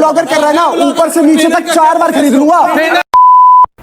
Blogger कर रहा है ना, ऊपर से नीचे तक 4 बार खरीद लूंगा।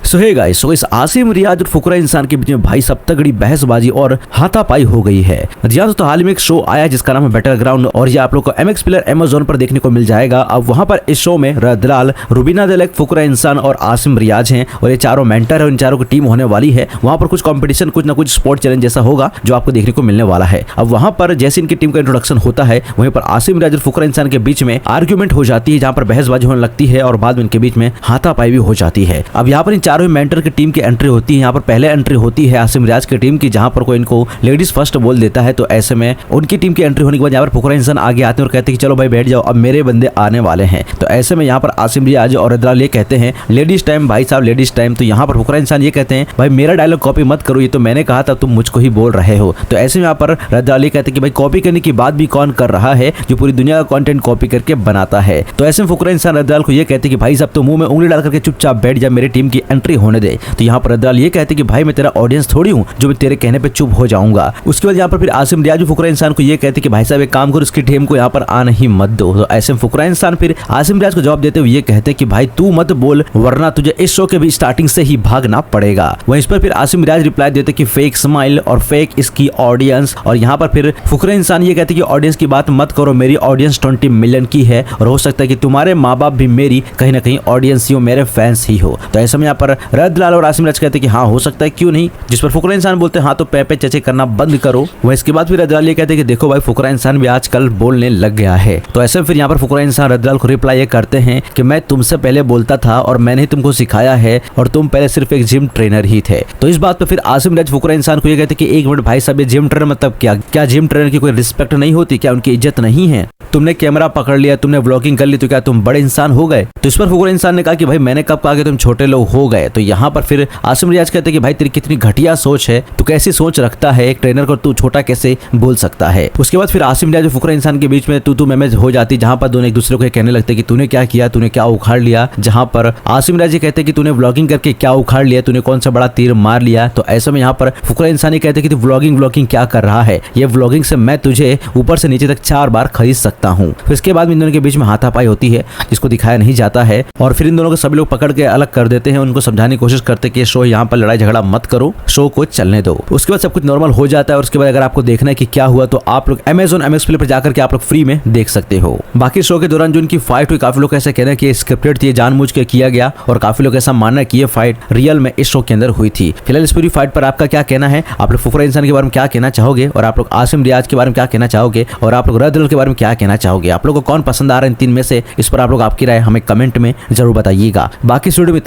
सो हे गाइस, सो इस आसिम रियाज और फुकरा इंसान के बीच में भाई सब तगड़ी बहसबाजी और हाथापाई हो गई है। जी दोस्तों, हाल ही में एक शो आया जिसका नाम है बैटलग्राउंड और ये आप लोग को MX प्लेयर Amazon पर देखने को मिल जाएगा। अब वहां पर इस शो में रदलाल, रुबीना दिलक, फुकरा इंसान और आसिम रियाज हैं और ये चारों मेंटर है। इन चारों की टीम होने वाली है। वहां पर कुछ कंपटीशन, कुछ ना कुछ स्पोर्ट चैलेंज जैसा होगा जो आपको देखने को मिलने वाला है। अब वहां पर जैसे इनकी टीम का इंट्रोडक्शन होता है, वहीं पर आसिम रियाज और फुकरा इंसान के बीच में आर्ग्यूमेंट हो जाती है, जहां पर बहसबाजी होने लगती है और बाद में इनके बीच में हाथापाई भी हो जाती है। अब यहाँ पर इन चारों मेंटर की टीम एंट्री होती है। यहाँ पर पहले एंट्री होती है आसिम रियाज की टीम की, जहां पर कोई इनको लेडीज फर्स्ट बोल देता है। तो ऐसे में उनकी टीम की एंट्री होने के बाद यहाँ पर फुकरा इंसान आगे आते हैं और कहते हैं कि चलो भाई बैठ जाओ, अब मेरे बंदे आने वाले हैं। तो ऐसे में यहाँ पर आसिम रियाज और रदलाल ये कहते हैं लेडीज टाइम भाई साहब, लेडीज टाइम। तो यहाँ पर फुकरा इंसान ये कहते हैं भाई मेरा डायलॉग कॉपी मत करो, ये तो मैंने कहा था, तुम मुझको ही बोल रहे हो। तो ऐसे में यहाँ पर रदलाल ये कहते हैं कि भाई कॉपी करने की बात भी कौन कर रहा है, जो पूरी दुनिया का कंटेंट कॉपी करके बनाता है। तो ऐसे में फुकरा इंसान रदलाल को ये कहते हैं कि भाई साहब तो मुंह में उंगली डाल करके चुपचाप बैठ जा, मेरी टीम की एंट्री होने दे। तो यहाँ पर रदलाल ये कहते कि भाई मैं तेरा ऑडियंस थोड़ी हूँ जो मैं तेरे कहने पे चुप हो जाऊंगा। उसके बाद यहाँ पर फिर आसिम रियाज फुकरा इंसान को ये कहते कि भाई साहब एक काम करो, इसकी टीम को यहाँ पर आने ही मत दो। तो ऐसे में फुकरा इंसान फिर आसिम रियाज को जवाब देते हुए ये कहते कि भाई तू मत बोल, वरना तुझे इस शो के भी स्टार्टिंग से ही भागना पड़ेगा। वहीं इस पर फिर आसिम रियाज रिप्लाई देते कि फेक स्माइल और फेक इसकी ऑडियंस। और यहाँ पर फिर फुकरा इंसान ये कहते कि ऑडियंस की बात मत करो, मेरी ऑडियंस 20 मिलियन की है और हो सकता है कि तुम्हारे माँ बाप भी मेरी कहीं ना कहीं ऑडियंस ही हो, मेरे फैंस ही हो। तो ऐसे में यहाँ पर रदलाल और आसिम रियाज कहते कि हाँ हो सकता है, क्यों नहीं। जिस पर फुकरा इंसान बोलते हैं हाँ तो पे चचे करना बंद करो। वह इसके बाद फिर रदलाल ये कहते हैं कि देखो भाई फुकरा इंसान भी आजकल बोलने लग गया है। तो ऐसे में फिर यहाँ पर फुकरा इंसान रदलाल को रिप्लाई ये करते हैं कि मैं तुमसे पहले बोलता था और मैंने ही तुमको सिखाया है और तुम पहले सिर्फ एक जिम ट्रेनर ही थे। तो इस बात पर फिर आसिम रियाज फुकरा इंसान को ये कहते हैं कि एक मिनट भाई साहब, ये जिम ट्रेनर मतलब क्या जिम ट्रेनर की कोई रिस्पेक्ट नहीं होती, क्या उनकी इज्जत नहीं है? तुमने कैमरा पकड़ लिया, तुमने व्लॉगिंग कर ली, तो क्या तुम बड़े इंसान हो गए? तो इस पर फुकरा इंसान ने कहा कि भाई मैंने कब कहा कि तुम छोटे लोग हो गए। तो यहाँ पर फिर आसिम रियाज कहते हैं कि भाई तेरी कितनी घटिया सोच है, तू कैसी सोच रखता है, एक ट्रेनर को तू छोटा कैसे बोल सकता है। उसके बाद फिर आसिम रियाज फुकरा इंसान के बीच में तू मैं हो जाती, जहां पर दोनों एक दूसरे को कहने लगते कि तूने क्या किया, तूने क्या उखाड़ लिया। जहां पर आसिम रियाज कहते कि तूने व्लॉगिंग करके क्या उखाड़ लिया, तूने कौन सा बड़ा तीर मार लिया। तो ऐसे में यहाँ पर फुकरा इंसान कहते कि तू व्लॉगिंग क्या कर रहा है, ये व्लॉगिंग से मैं तुझे ऊपर से नीचे तक 4 बार खरीद सकता हूँ। फिर इसके बाद इन दोनों के बीच में हाथापाई होती है जिसको दिखाया नहीं जाता है और फिर इन दोनों को सभी लोग पकड़ के अलग कर देते हैं। उनको समझाने की कोशिश करते कि शो यहाँ पर लड़ाई झगड़ा मत करो, शो को चलने दो। उसके बाद सब कुछ नॉर्मल हो जाता है और उसके बाद अगर आपको देखना है कि क्या हुआ तो आप लोग Amazon MX प्लेयर पर जाकर के आप लोग फ्री में देख सकते हो। बाकी शो के दौरान जो इनकी फाइट हुई, काफी लोग ऐसे कहना है कि स्क्रिप्टेड थी, जानबूझ के किया गया और काफी लोग ऐसा मानना है कि ये फाइट रियल में इस शो के अंदर हुई थी। फिलहाल इस पूरी फाइट पर आपका क्या कहना है? आप लोग फुकरा इंसान के बारे में क्या कहना चाहोगे और आप लोग आसिम रियाज के बारे में क्या कहना चाहोगे और आप लोग रदलाल के बारे में क्या कहना चाहोगे? आप लोग को कौन पसंद आ रहा है इन 3 में से? इस पर आप लोग आपकी राय हमें कमेंट में जरूर बताइएगा। बाकी वीडियो में